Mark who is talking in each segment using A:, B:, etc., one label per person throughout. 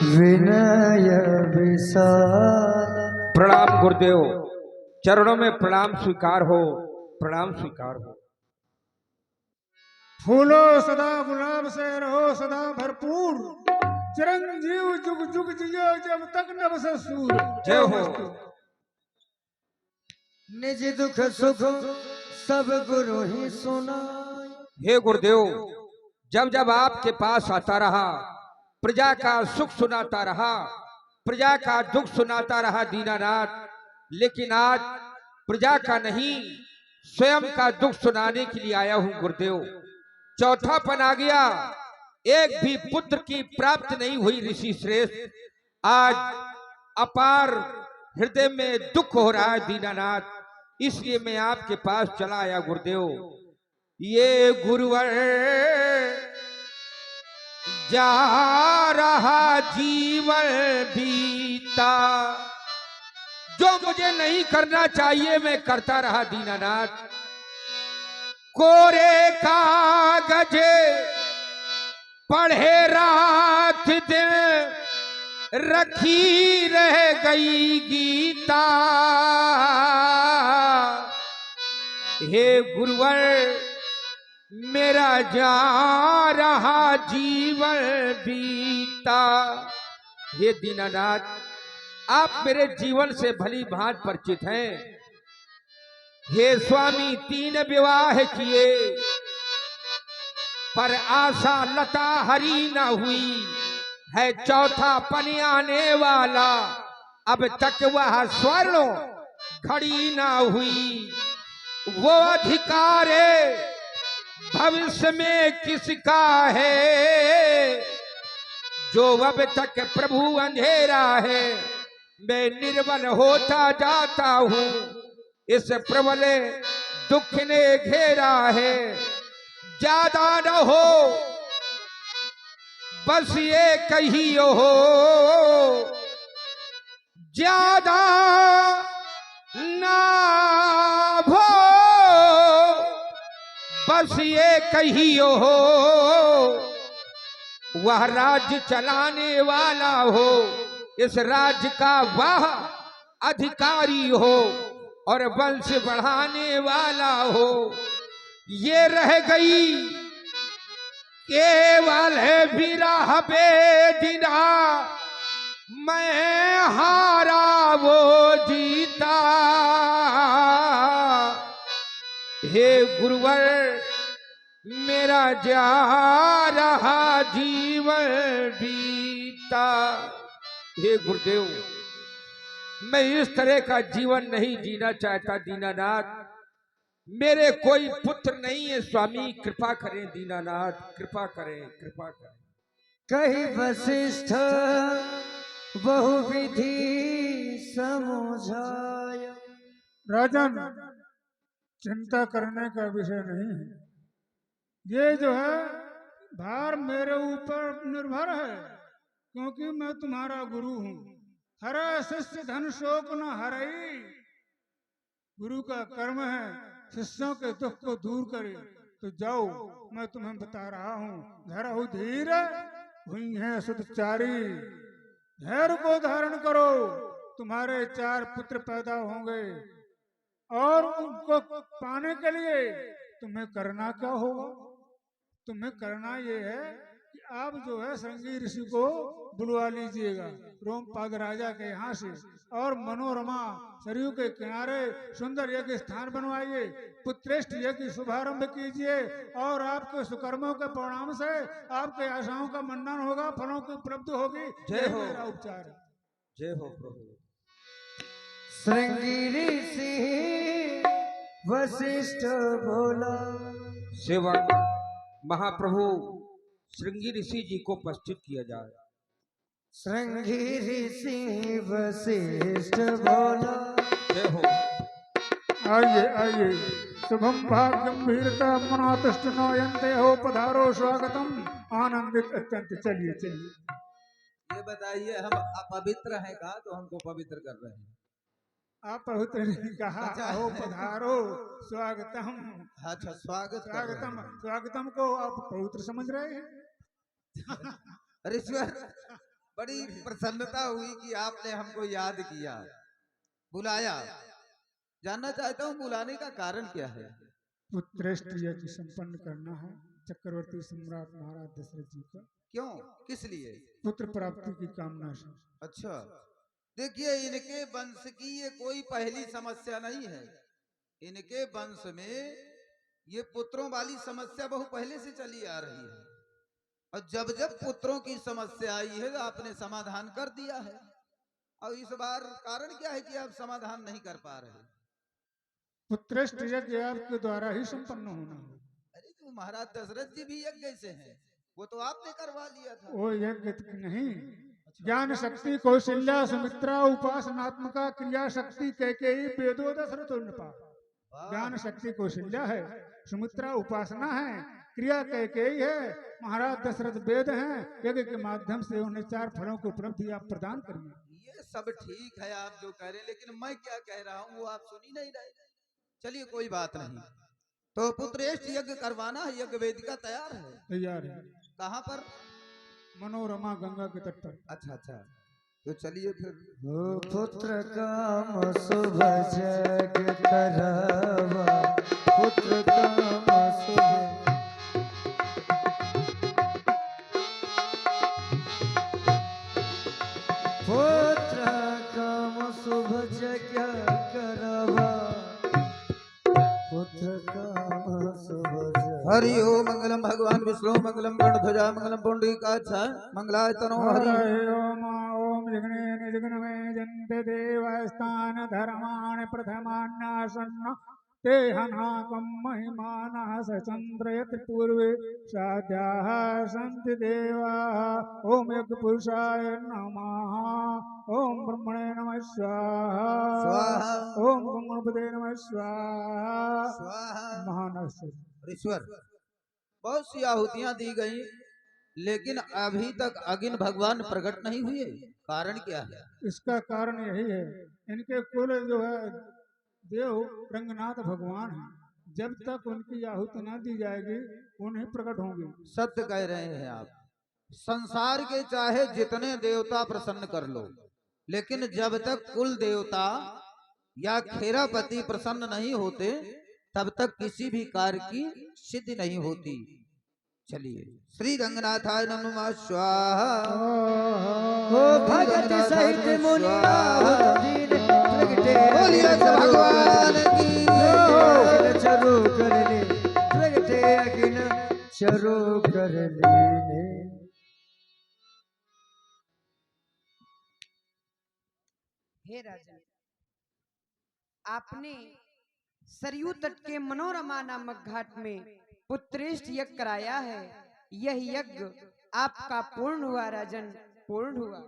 A: विनय विशाल।
B: प्रणाम गुरुदेव, चरणों में प्रणाम स्वीकार हो, प्रणाम स्वीकार हो।
C: फूलो सदा गुलाब से रहो सदा भरपूर, चिरंजीव जुग जुग जियो जब तक न बसे सूर।
B: जय हो।
A: निज दुख सुख सब गुरु ही सुनाए।
B: हे गुरुदेव, जब जब आपके पास आता रहा, प्रजा का सुख सुनाता रहा, प्रजा का दुख सुनाता रहा दीनानाथ, लेकिन आज प्रजा का नहीं स्वयं का दुख सुनाने के लिए आया हूं गुरुदेव। चौथापन आ गया, एक भी पुत्र की प्राप्ति नहीं हुई ऋषि श्रेष्ठ। आज अपार हृदय में दुख हो रहा है दीनानाथ, इसलिए मैं आपके पास चला आया गुरुदेव। ये गुरुवर जा रहा जीवन बीता, जो मुझे नहीं करना चाहिए मैं करता रहा दीनानाथ। कोरे कागज पढ़े रात दिन, रखी रह गई गीता। हे गुरुवर मेरा जा रहा जीवन बीता। हे दीनानाथ, आप मेरे जीवन से भली भांति परिचित हैं। हे स्वामी, 3 विवाह किए पर आशा लता हरी न हुई है, चौथा पन आने वाला अब तक वह स्वर्ण घड़ी ना हुई। वो अधिकार भविष्य में किसका है, जो अब तक प्रभु अंधेरा है। मैं निर्बल होता जाता हूँ, इस प्रबल दुख ने घेरा है। ज्यादा न हो बस ये कहियो हो, ज्यादा ना हो बस ये कहियो हो, वह राज्य चलाने वाला हो, इस राज्य का वह अधिकारी हो और वंश बढ़ाने वाला हो। ये रह गई केवल विरह बेदीना, मैं हारा वो जीता। हे गुरुवर मेरा जा रहा जीवन बीता। हे गुरुदेव, मैं इस तरह का जीवन नहीं जीना चाहता दीनानाथ। मेरे कोई पुत्र नहीं है स्वामी, कृपा करें दीनानाथ, कृपा करें, कृपा करें।
A: कही वशिष्ठ बहुविधि समझाय।
C: राजन, चिंता करने का विषय नहीं है। ये जो है भार मेरे ऊपर निर्भर है, क्योंकि मैं तुम्हारा गुरु हूँ। हरे शिष्य धन शोक न हरई, गुरु का कर्म है शिष्यों के दुख को दूर करे। तो जाओ, मैं तुम्हें बता रहा हूँ। धरहु धीर हुई है सुतचारी, धैर्य को धारण करो, तुम्हारे 4 पुत्र पैदा होंगे। और उनको पाने के लिए तुम्हें करना क्या होगा? तुम्हें करना ये है कि आप जो है श्रृंगी ऋषि को बुलवा लीजिएगा रोमपाद राजा के यहाँ से, और मनोरमा सरयू के किनारे सुंदर यज्ञ स्थान बनवाइए, पुत्रेष्ठ यज्ञ शुभारंभ कीजिए, और आपके सुकर्मों के परिणाम से आपके आशाओं का मंडन होगा, फलों की उपलब्धि होगी।
B: जय हो।
C: मेरा उपचार है।
B: जय हो प्रभु।
A: श्रृंगी ऋषि वशिष्ठ बोला।
B: सेवक महाप्रभु श्रृंगी ऋषि जी को उपस्थित किया जाए।
A: श्रृंगी ऋषि वशिष्ठ बोला।
B: जय हो।
C: आइए आइए, शुभम भाग्यम वीरता मनातुष्ट नयन्ते हो, पधारो स्वागतम, आनंदित अत्यंत। चलिए चलिए।
D: ये बताइए, हम अपवित्र हैं का तो हमको पवित्र कर रहे हैं?
C: आप पवित्र नहीं कहा, आओ पधारो स्वागतम।
D: अच्छा,
C: स्वागतम स्वागतम को आप पवित्र समझ रहे हैं?
D: ऋषिवर बड़ी प्रसन्नता हुई कि आपने हमको याद किया, बुलाया। जानना चाहता हूँ बुलाने का कारण क्या है?
C: पुत्रेष्ट यज्ञ संपन्न करना है चक्रवर्ती सम्राट महाराज दशरथ जी का।
D: क्यों, किस लिए?
C: पुत्र प्राप्ति की कामना से।
D: अच्छा, देखिए इनके वंश की ये कोई पहली समस्या नहीं है। इनके वंश में ये पुत्रों वाली समस्या बहुत पहले से चली आ रही है, और जब जब पुत्रों की समस्या आई है आपने समाधान कर दिया है। और इस बार कारण क्या है कि आप समाधान नहीं कर पा रहे?
C: पुत्रेष्ट यज्ञ आपके द्वारा ही संपन्न होना है।
D: अरे तो महाराज दशरथ जी भी यज्ञ से हैं, वो तो आपने करवा लिया था।
C: वो यज्ञ नहीं, ज्ञान शक्ति कौशल्या सुमित्रा उपासनात्मका क्रिया शक्ति कैकेयी वेदो दशरथ उन्नपा। ज्ञान शक्ति कौशल्या है, सुमित्रा उपासना है, क्रिया कैकेयी है, महाराज दशरथ वेद हैं। यज्ञ के माध्यम से उन्हें 4 फलों को उपलब्धि आप प्रदान करिए।
D: ये सब ठीक है आप जो कह रहे हैं, लेकिन मैं क्या कह रहा हूँ वो आप सुन ही नहीं रहे। चलिए कोई बात नहीं, तो पुत्रेष्ट यज्ञ करवाना है, यज्ञ वेदिका तैयार है?
C: तैयार है।
D: कहाँ पर?
C: मनोरमा गंगा के तट पर।
D: अच्छा अच्छा, तो चलिए फिर।
A: हो पुत्र काम शुभ जग करवा, पुत्र काम शुभ। पुत्र काम शुभ जग करवा, पुत्र काम शुभ जग।
D: हरि ओम मंगलम भगवान विष्णु मंगलम गणध्वजा मंगलम पुंडरीकाक्ष मंगलाय तनो हरि
C: ओम ओम जिग्ने जिग्नमे जन्ते देवस्थान धर्माण प्रथमान्नासन्न ते हनाकं महिमानः सचन्द्रयत् पूर्वे साध्याः सन्ति देवाः। ओम यज्ञपुरुषाय नमः। ओम ब्रह्मणे नमः स्वाहा।
D: स्वाहा।
C: ओम गणपते नमः स्वाहा।
D: स्वाहा।
C: महानस
D: ईश्वर, बहुत सी आहुतियां दी गई, लेकिन अभी तक अग्नि भगवान प्रकट नहीं हुए। कारण क्या है?
C: इसका कारण यही है, इनके कुल जो है देव रंगनाथ भगवान हैं। जब तक उनकी आहुति न दी जाएगी वो नहीं प्रकट होंगे।
D: सत्य कह रहे हैं आप। संसार के चाहे जितने देवता प्रसन्न कर लो, लेकिन जब तक कुल देवता या खेरापति प्रसन्न नहीं होते तब तक किसी भी कार्य की सिद्धि नहीं होती। चलिए, श्री रंगनाथाय नमः स्वाहा।
A: हो भगत सहित मुनिया प्रगटे
D: बोलिए भगवान की
A: अगिन चरो कर ले, प्रगटे अगिन चरो कर लेने।
E: हे राजा, आपने सरयू तट के मनोरमा नामक घाट में पुत्रेष्ट यज्ञ कराया है। यह यज्ञ आपका पूर्ण हुआ राजन, पूर्ण हुआ।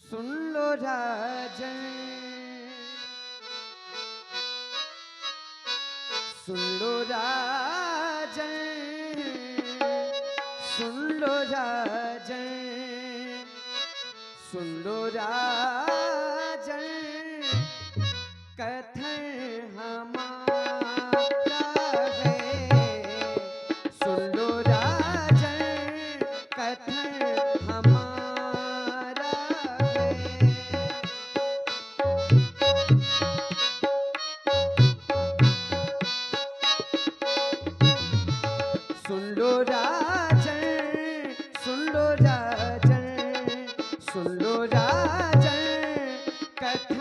E: सुन लो राजन, सुन लो राजन, सुन लो राजन, सुन लो राजन, कथन हमारा है। सुन लो राजन, कथन हमारा है। सुन लो राजन, सुन लो राजन, सुन लो राजन, कथन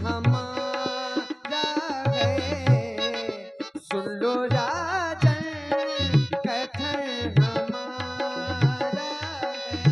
E: हमारा है। सुन लो राजन, कथन हमारा है।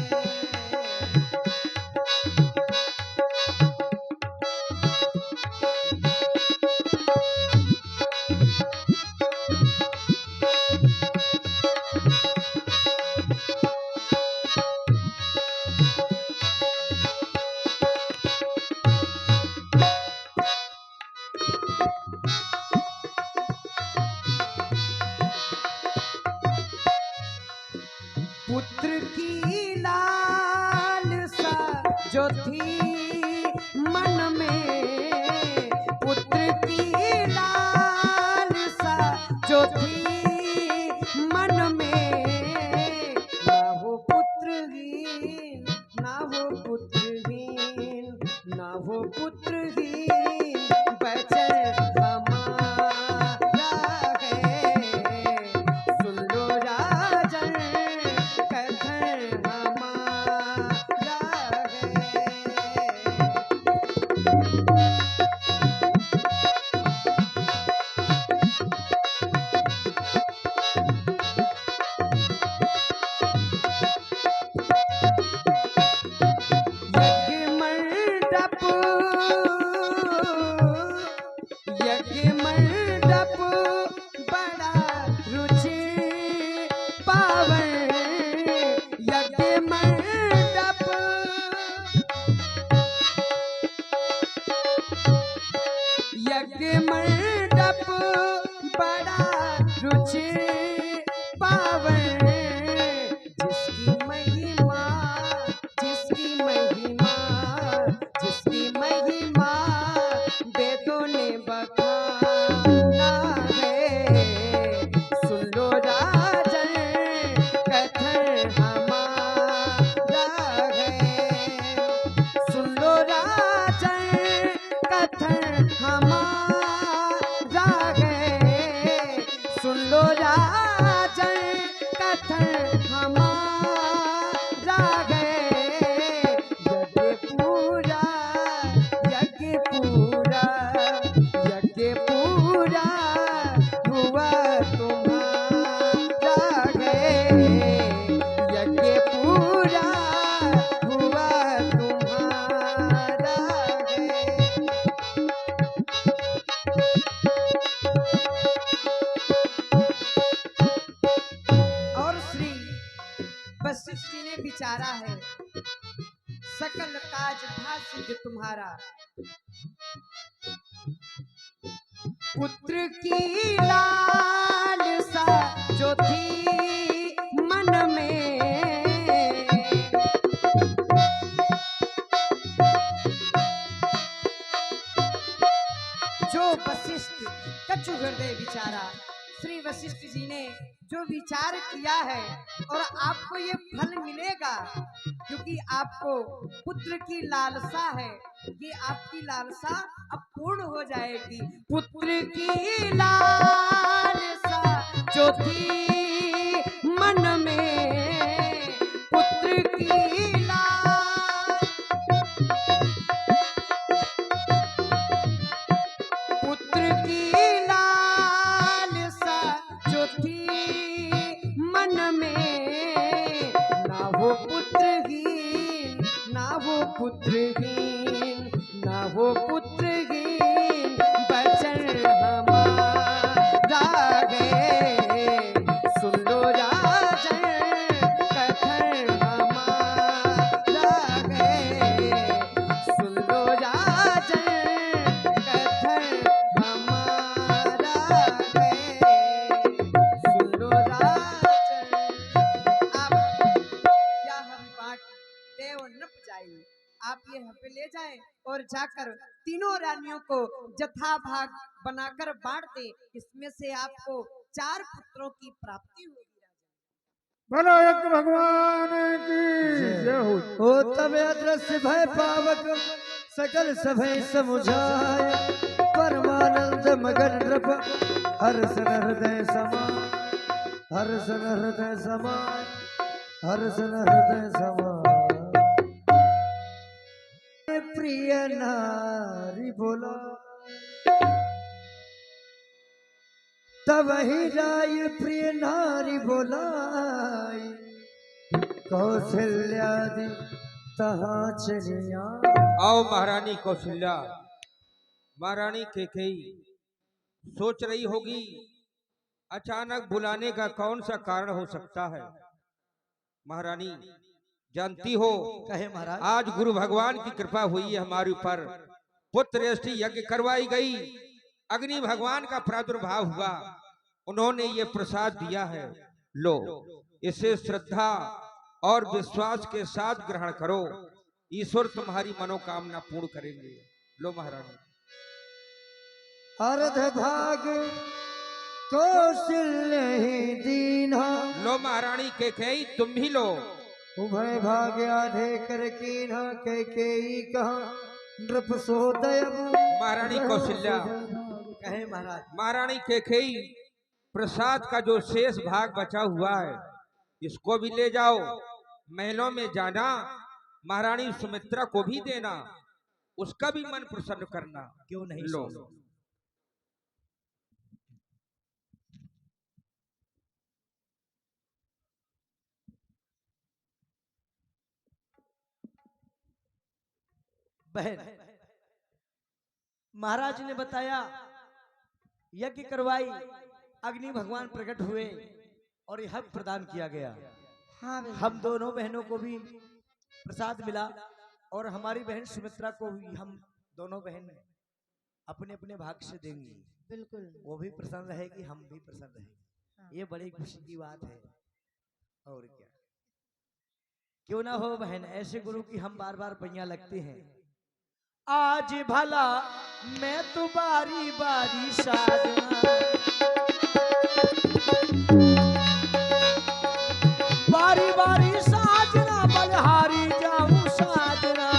E: पुत्र की लालसा जो थी मन में, पुत्र की लालसा जो थी मन में, कथन हमारा है। सुन लो राजन कथन हमारा है। सुन लो राजन कथन हमारा है। यज्ञ पूरा हुआ तुम्हारा है। यज्ञ पूरा हुआ तुम्हारा है। और श्री वशिष्ठ जी ने विचारा है, सकल काज भा सिद्ध तुम्हारा। पुत्र की लालसा जो थी मन में, जो वशिष्ठ कछु हृदय विचारा। श्री वशिष्ठ जी ने जो विचार किया है और आपको ये फल मिलेगा, क्योंकि आपको पुत्र की लालसा है। ये आपकी लालसा अब पूर्ण हो जाएगी। पुत्र की लालसा जो थी मन में, पुत्र की पुत्र की लालसा जो थी मन में, ना वो पुत्रहीन, ना वो पुत्रहीन, ना वो पुत्रहीन बचन हमारा है। सुन लो राजन कथन हमारा है। सुन लो राजन कथन हमारा है। सुन लो राजन। आप क्या हम बाट देव न जाइए, आप ये हपे ले जाएं और जाकर तीनों रानियों को जथा भाग बनाकर बांट दे। इसमें से आपको 4 पुत्रों की प्राप्ति होगी।
C: बोलो एक भगवान की जय हो।
A: हो तब अदृश्य भय पावक सकल सभय समुझाय। परमानंद मगन नृप हर्षन हृदय समाय। हर्षन हृदय समाय। हर्षन हृदय समाय। प्रिय नारी बोला तब ही राय प्रिय नारी बोलाई। कौशल्यादि तहाँ चलिया।
B: आओ महारानी कौशल्या। महारानी कैकेयी सोच रही होगी अचानक बुलाने का कौन सा कारण हो सकता है। महारानी जानती हो,
A: कहे महाराज।
B: आज गुरु भगवान की कृपा हुई है हमारे ऊपर। पुत्रष्टि यज्ञ करवाई गई, अग्नि भगवान का प्रादुर्भाव हुआ, उन्होंने ये प्रसाद दिया है। लो, इसे श्रद्धा और विश्वास के साथ ग्रहण करो, ईश्वर तुम्हारी मनोकामना पूर्ण करेंगे। लो महारानी।
A: अर्ध भाग कौशल्य ही दीना।
B: लो महारानी कैकेयी तुम भी लो।
A: उभय भाग आधे कर कीन्हा। कैकेयी कहा नृप सोदय।
B: महारानी कौशल्या।
A: कहे महाराज।
B: महारानी कैकेयी प्रसाद का जो शेष भाग बचा हुआ है इसको भी ले जाओ, महलों में जाना, महारानी सुमित्रा को भी देना, उसका भी मन प्रसन्न करना।
A: क्यों नहीं?
B: लो।
F: बहन, महाराज ने बताया यज्ञ करवाई, अग्नि भगवान प्रकट हुए और यह हक प्रदान किया गया।
E: हाँ
F: हम दोनों बहनों को भी प्रसाद मिला और हमारी बहन सुमित्रा को भी हम दोनों बहन अपने अपने भाग से देंगी।
E: बिल्कुल।
F: वो भी प्रसन्न रहेगी, हम भी प्रसन्न रहेंगे। ये बड़ी खुशी की बात है। और क्या, क्यों ना हो बहन, ऐसे गुरु की हम बार बार पैया लगते हैं। आज भला मैं तो बारी बारी साजना, बारी बारी साजना बलिहारी जाऊं साजना,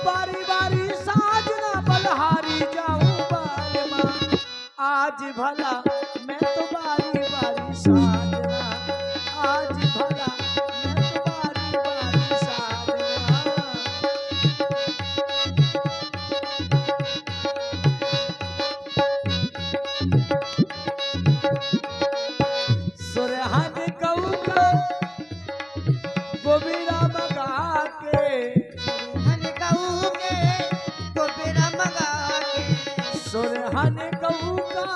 F: बारी बारी साजना बलिहारी जाऊं बालमा, आज भला मैं तो बारी बारी साजना, आज भला मैं तो बारी बारी साजना। सुरहन कऊ का गोबिरा मगा के,
E: हन कहू के गोबेरा मगा के,
F: सुरहन कऊ का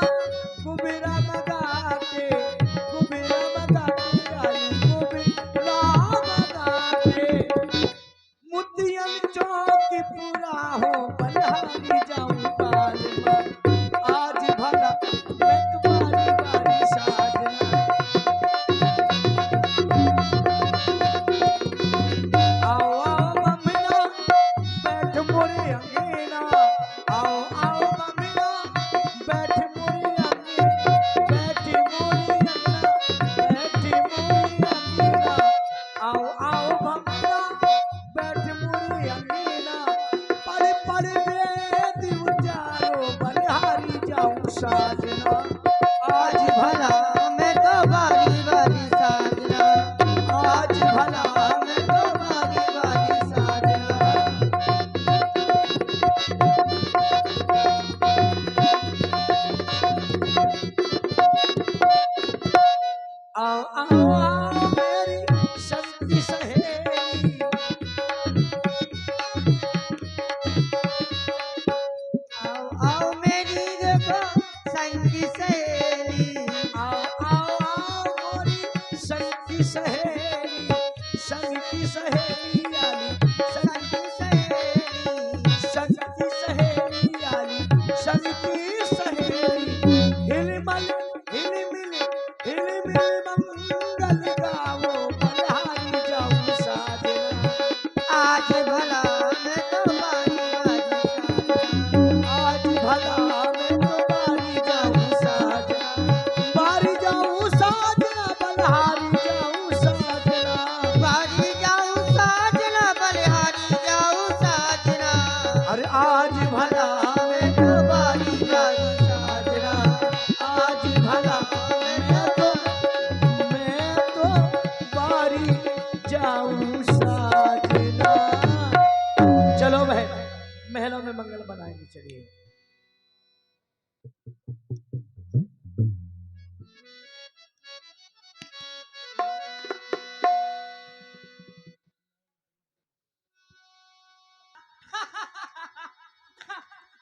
F: गोबिरा मगा के, गोबिरा मगा के आई गोबिरा मगा के, मुतियन चौक पूरा हो बलिहारी जाऊं बालमा, आज भला मैं तुम्हारी बारी साजना। आओ आओ मम्मीना बैठ मोरे अंगीना, आओ आओ मम्मीना बैठ मोरे अंगीना, बैठ मोरे अंगीना, बैठ मोरे अंगीना, आओ आओ मम्मीना बैठ मोरे अंगीना, पड़े पड़े बेदी उजारो बलिहारी जाऊं साजना, आज भला
E: मैं तो बारी बारी साजना,
F: आज भला
E: मैं तो बारी बारी साजना।
F: आओ आओ आओ मेरी संगी सहेली,
E: आओ आओ मेरी देखो संगी सहेली,
F: आओ आओ आओ मोरी संगी सहेली, संगी सहेली आली,
E: संगी सहेली,
F: संगी सहेली आली, संगी सहेली, हिलमल हिलमिल हिलमिल मंगल गावो बलिहारी जाऊं साजना,
E: आज भला मैं तो बारी बारी साजना,
F: आज भला मैं तो बारी जाऊं साजना, बारी जाऊं साजना बलिहारी जाऊं साजना,
E: बारी जाऊं साजना बलिहारी जाऊं साजना,
F: अरे आज भला
E: मैं तो बारी बारी साजना,
F: आज भला मैं तो बारी जाऊं साजना। चलो बहन महलों में मंगल बनाएंगे, चलिए।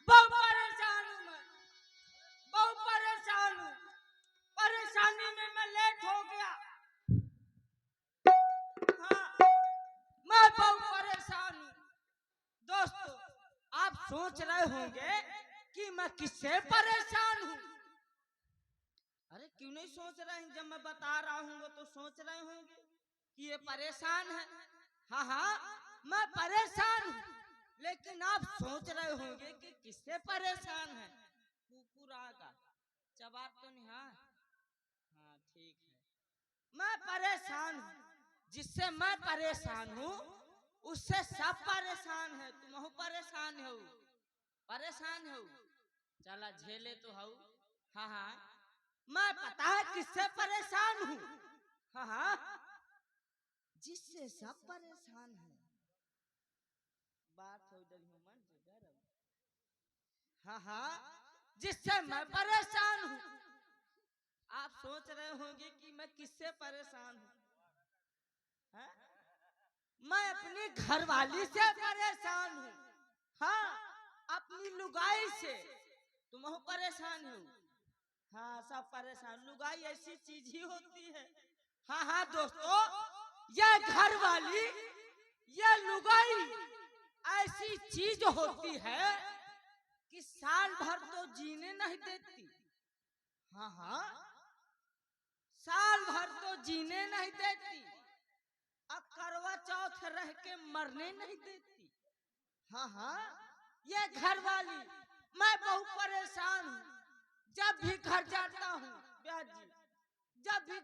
G: बहुत परेशान हूँ मैं, बहुत परेशान हूँ, परेशानी में मैं लेट हो गया। हाँ, मैं बहुत परेशान हूँ। दोस्तों, आप सोच रहे होंगे कि मैं किससे परेशान हूँ। अरे क्यों नहीं सोच रहे हैं, जब मैं बता रहा हूँ वो तो सोच रहे होंगे कि ये परेशान है। हाँ हाँ, मैं परेशान हूँ, लेकिन आप सोच रहे होंगे कि किससे परेशान है। कुकुर आगा जवाब तो नहीं। हाँ हाँ ठीक है, मैं परेशान हूँ। जिससे मैं परेशान हूँ उससे सब परेशान है। तुम हो परेशान हो, परेशान हो, चला झेले तो हो। हाँ हाँ, मैं पता है किससे परेशान हूँ। हाँ हाँ, जिससे सब परेशान है। बात हो इधर ही मन से गरम। हाँ हाँ, जिससे मैं परेशान हूँ। आप सोच रहे होंगे कि मैं किससे परेशान हूँ। मैं अपनी घरवाली से परेशान हूँ। हाँ, अपनी लुगाई से। तुम हो परेशान हो। हाँ, सब परेशान। लुगाई ऐसी चीज ही होती है। हाँ हाँ दोस्तों, ये घरवाली, ये लुगाई ऐसी चीज होती है कि साल भर तो जीने नहीं देती। हाँ हाँ, साल भर तो जीने नहीं देती, अब करवा चौथ रह के मरने नहीं देती। हाँ हाँ, ये घर वाली। मैं बहुत परेशान हूँ। जब भी घर जाता हूँ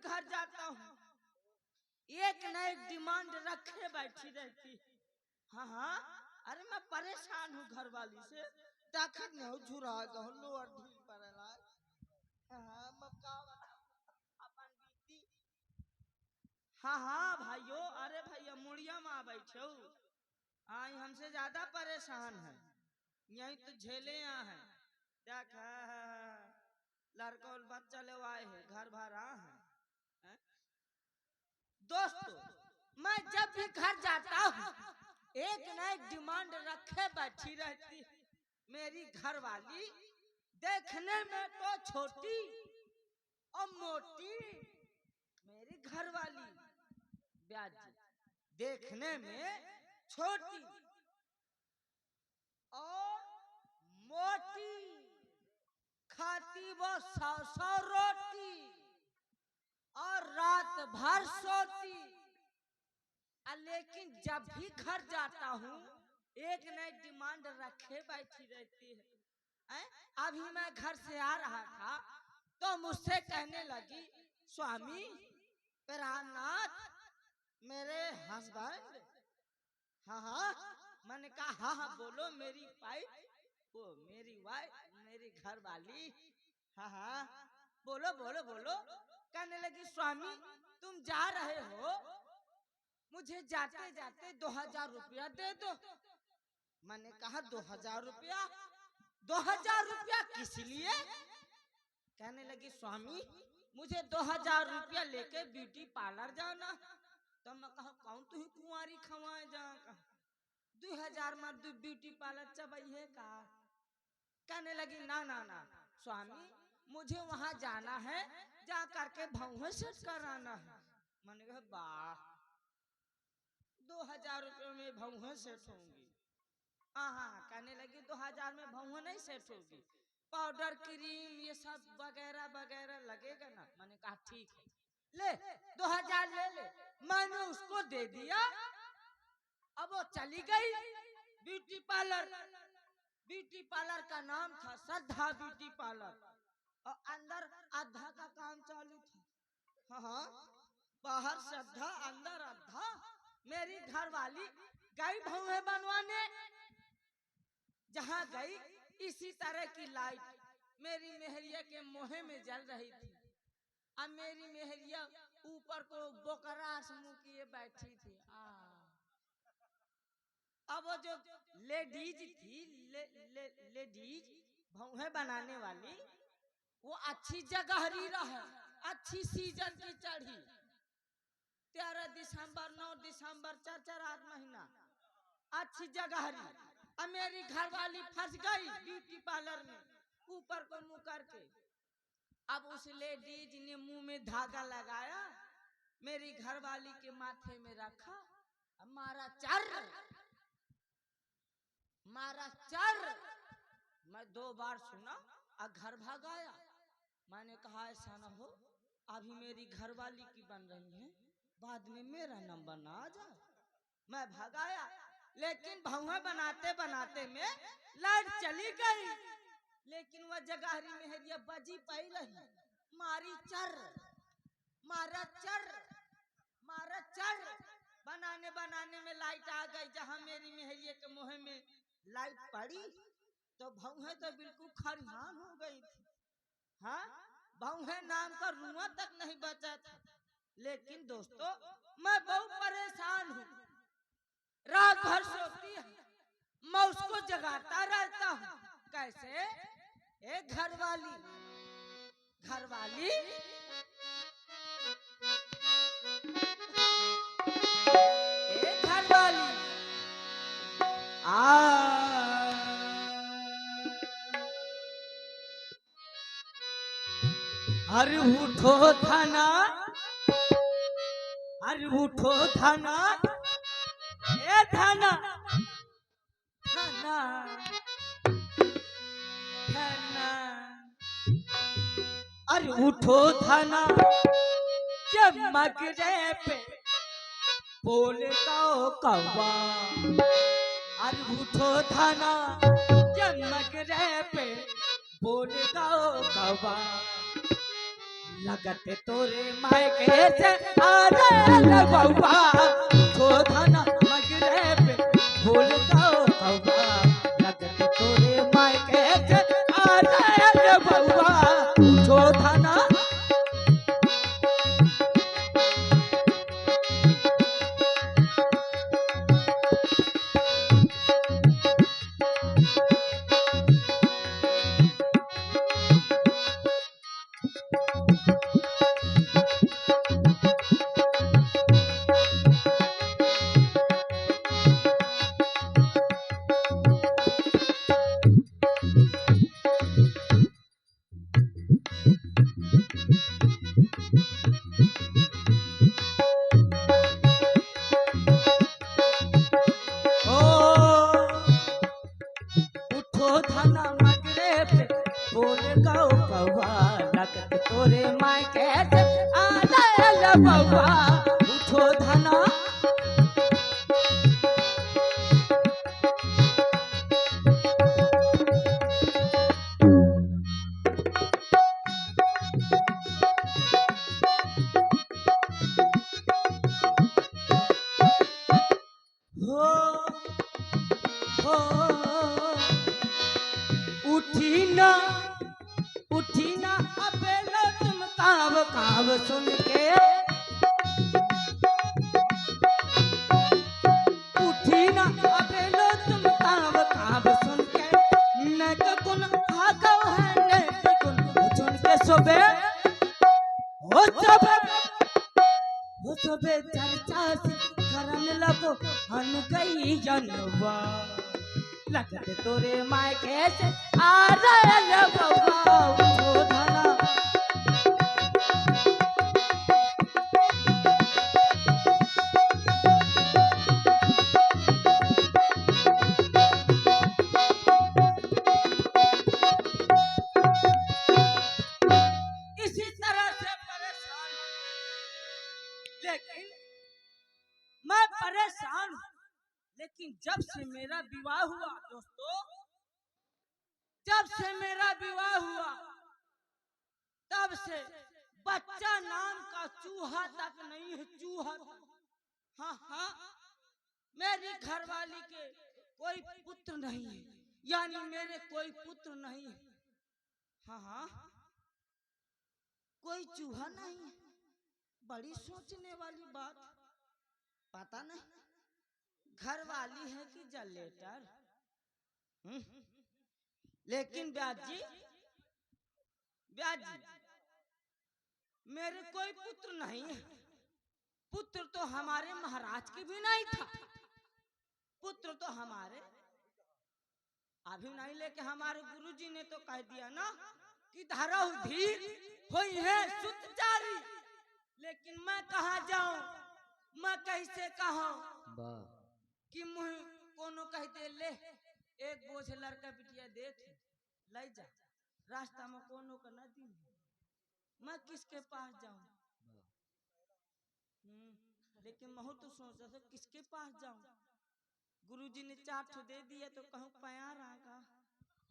G: घर जाता हूँ एक न एक डिमांड रखे बैठी रहती। हाँ हाँ, अरे मैं परेशान हूँ घर वाली से, ताकत नहीं हो झुरा गहूँ लोअर ढील पर हाँ मैं का अपन बीती। हाँ हाँ भाइयों, अरे भैया मुड़िया में बैठे हो, हाँ हमसे ज्यादा परेशान है, यही तो झेले यहाँ है। देख लड़का और बच्चा ले आए हैं, घर भर है। दोस्तों मैं जब भी घर जाता हूँ एक न एक डिमांड रखे बैठी रहती। मेरी घर वाली देखने में तो छोटी और मोटी, मेरी घर वाली ब्याज देखने में छोटी और मोटी, खाती वो 100 रोटी और रात भर सोती। लेकिन जब भी घर जाता हूँ एक नई डिमांड रखे बैठी रहती है। अभी मैं घर से आ रहा था तो मुझसे कहने लगी, स्वामी प्राणनाथ मेरे हस्बैंड। हाँ हाँ, मैंने कहा हाँ हाँ बोलो मेरी वाइफ, वो मेरी वाइफ मेरी घर वाली। हाँ हाँ बोलो बोलो बोलो। कहने लगी, स्वामी तुम जा रहे हो, मुझे जाते जाते 2000 रुपया दे दो। मैंने कहा 2000 रुपया? 2000 रुपया किस लिए? कहने लगी, स्वामी मुझे 2000 रुपया लेके ब्यूटी पार्लर जाना। तो मैं कहा कौन तू ही कुंवारी खवाए जा, 2000 में ब्यूटी पार्लर चबइए का? कहने लगी ना ना ना स्वामी मुझे वहां जाना है, जा करके भौहें सेट कराना है। मैंने कहा वाह 2000 रुपये में भौहें सेट होंगी? हाँ हाँ, कहने लगी 2000 में भौहें नहीं सेट होगी, पाउडर क्रीम ये सब वगैरह वगैरह लगेगा ना। मैंने कहा ठीक है ले 2000 ले ले। मैंने उसको दे दिया। अब वो चली गई ब्यूटी पार्लर। ब्यूटी पार्लर का नाम था श्रद्धा ब्यूटी पार्लर, और अंदर आधा का काम चालू था। हाँ हाँ, बाहर श्रद्धा अंदर आधा। मेरी घर वाली गई भौहें बनवाने। जहाँ गई इसी तरह की लाइट मेरी मेहरिया के मोहे में जल रही थी। अब मेरी मेहरिया ऊपर को बोकरास मुंह किए बैठी थी। अब वो जो लेडीज थी लेडीज भौहें बनाने वाली, वो अच्छी जगहरी रहे, अच्छी सीजन की चढ़ी। 13 दिसंबर 9 दिसंबर 4 8 महीना अच्छी जगहरी। अब मेरी घर वाली फंस गई ब्यूटी पार्लर में ऊपर को मुंह करके। अब उस लेडीज ने मुंह में धागा लगाया, मेरी घर वाली के माथे में रखा, मारा चर मारा चर। मैं 2 बार सुना और घर भाग आया। मैंने कहा ऐसा ना हो अभी मेरी घर वाली की बन रही है, बाद में मेरा नंबर ना आ जाए। मैं भाग आया, लेकिन भौहें बनाते बनाते में लाइट चली गई। लेकिन वह जगहरी मेहरिया बजी पाई रही, मारी चर मारा चर मारा चर। बनाने बनाने में लाइट आ गई। जहाँ मेरी मेहरिया के मुँह में लाइट पड़ी तो भौहें तो बिल्कुल खरिहान हो गई थी। हाँ, भौहें नाम का रुआ तक नहीं बचा था। लेकिन दोस्तों मैं बहुत परेशान हूँ, रात भर सोती है, मैं उसको जगाता रहता हूँ। कैसे? एक घरवाली एक घरवाली अरे उठो थाना, अरे उठो थाना, ए थाना थाना थाना, अरे उठो थाना चमक रे पे बोल गाओ कौवा। अरे उठो थाना चमक रे पे बोल गाओ कौवा। लगत तोरे मायके से अरे बउआ उठो धना मगरे पे भूल जाओ बउआ लगत तोरे मायके से अरे बउआ उठो धना धना मगरे पे बोल गाओ बउआ लगत तोरे मायके से अरे बउआ उठो धना हो हो उठी ना अबे लो तुम काव काव सुन के उठी ना अबे लो तुम काव काव सुन के न गुन आगो है न गुन सुन के सोबे हो सोबे चर्चा से करन लगो हन गई जनवा लगत तोरे मायके से अरे बउआ उठो धना इसी तरह से परेशान लेकिन मैं परेशान हूं लेकिन जब से मेरा विवाह हुआ दोस्तों जब से मेरा विवाह हुआ तब से बच्चा नाम का चूहा तक नहीं है चूहा हाँ हाँ मेरी घरवाली के कोई पुत्र नहीं है यानी मेरे कोई पुत्र नहीं है हाँ हाँ कोई चूहा नहीं है बड़ी सोचने वाली बात पता नहीं घर वाली है कि जनरेटर लेकिन ब्याज जी मेरे कोई पुत्र नहीं है पुत्र तो हमारे महाराज की भी नहीं था पुत्र तो हमारे अभी नहीं लेके हमारे गुरुजी ने तो कह दिया ना कि धरहु धीर हुई है सुत जारी लेकिन मैं कहाँ जाऊं मैं कैसे कहूं कि मुझे कोनो कह दे ले एक बोझ लड़का बिटिया देख ले जा रास्ता में कोनो का न दी मैं किसके पास जाऊं लेकिन महू तो सोच रहा किसके पास जाऊं गुरुजी ने 4 ठो दे दिया तो कहूं प्यार आगा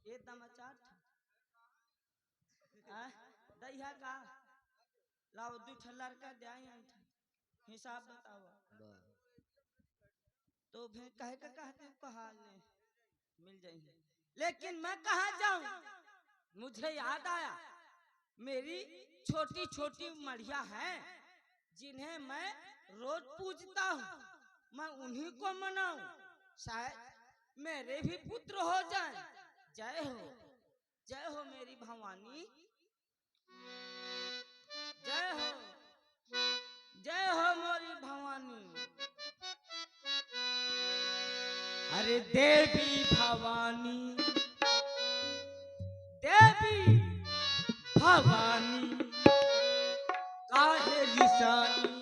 G: ये दमाचार दैया का लाओ 2 ठो लड़का दे हिसाब बताओ तो फिर कहे का कहते कहा मिल जाएंगे लेकिन मैं कहाँ जाऊं मुझे याद आया मेरी छोटी छोटी मढ़िया हैं जिन्हें मैं रोज पूजता हूँ मैं उन्हीं को मनाऊं शायद मेरे भी पुत्र हो जाएं जय हो मेरी भवानी जय हो मोरी भवानी अरे देवी भवानी काहे लिसानी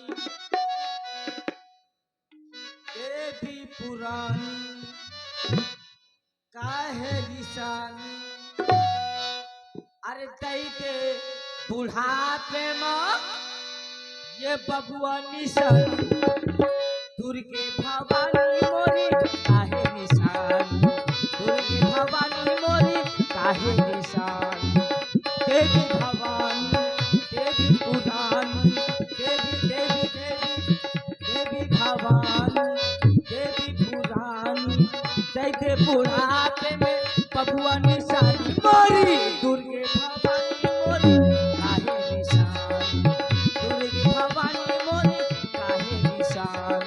G: देवी पुरानी काहे लिसानी अरे दई दे बुढ़ापे में ये बबुआ निशानी दुर्गे भवानी मोरी काहे निशानी दुर्गे भवानी मोरी काहे निशानी देवी भवानी देवी बुढ़ापे में बबुआ निशानी मोरी दुर्गे भवानी मोरी काहे निशान दुर्गे भवानी मोरी काहे निशान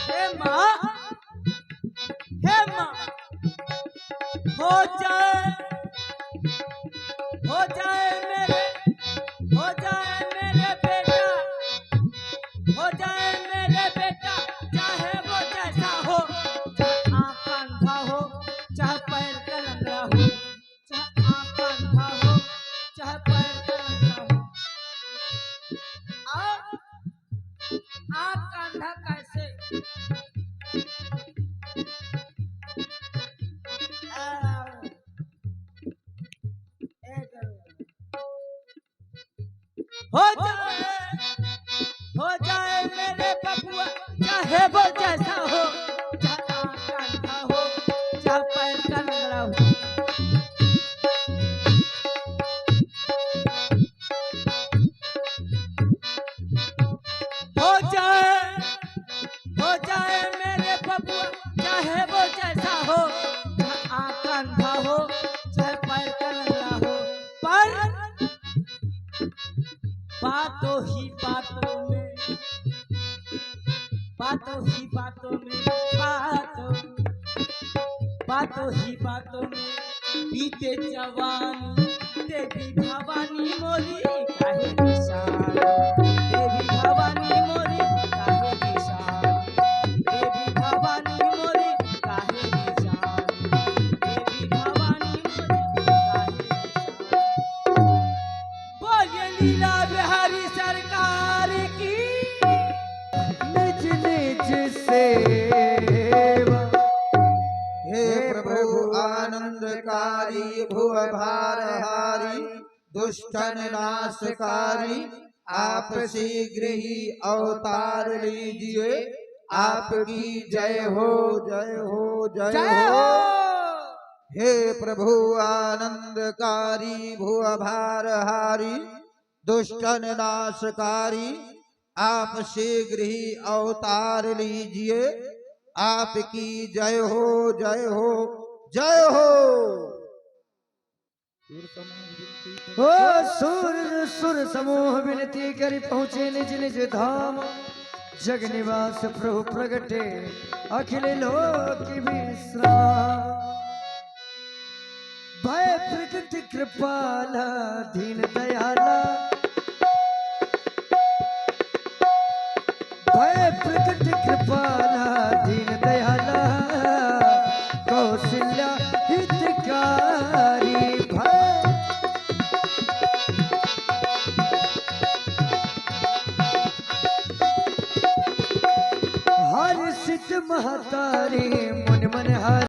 G: हे माँ हो जाए मेरे बेटा हो जाए मेरे बेटा चाहे वो जैसा हो चाहे आँख अंधा हो चाहे पैर का लंगड़ा हो चाहे आँख अंधा हो चाहे पैर का लंगड़ा हो आँख अंधा कैसे हो जाए मेरे बबुआ चाहे वो जैसा हो चाहे आँख अंधा हो चाहे पैर का लंगड़ा हो हो जाए मेरे बबुआ चाहे वो जैसा हो चाहे आँख अंधा हो चाहे पैर का लंगड़ा हो पर बातों ही बातों में बीते जवानी देवी भवानी मोरी काहे निशान देवी भवानी मोरी काहे निशान देवी भवानी मोरी काहे निशान देवी भवानी मोरी काहे निशान बोलिए लीला बिहारी सरकार की
A: निज निज सेवा।
D: हे प्रभु आनंदकारी भुव भारहारी दुष्टन नाशकारी आप शीघ्र ही अवतार लीजिए आपकी जय हो जय हो जय हो। हे प्रभु आनंदकारी भुव भारहारी दुष्टन नाशकारी आप शीघ्र ही अवतार लीजिए आपकी जय हो जय हो जय हो।
A: हो सुर सुर समूह विनती करी पहुँचे निज निज धाम जग निवास प्रभु प्रगटे अखिल लोक विश्राम। भय प्रकृति कृपाला दीन दयाला भय प्रकृति कृपाला दीन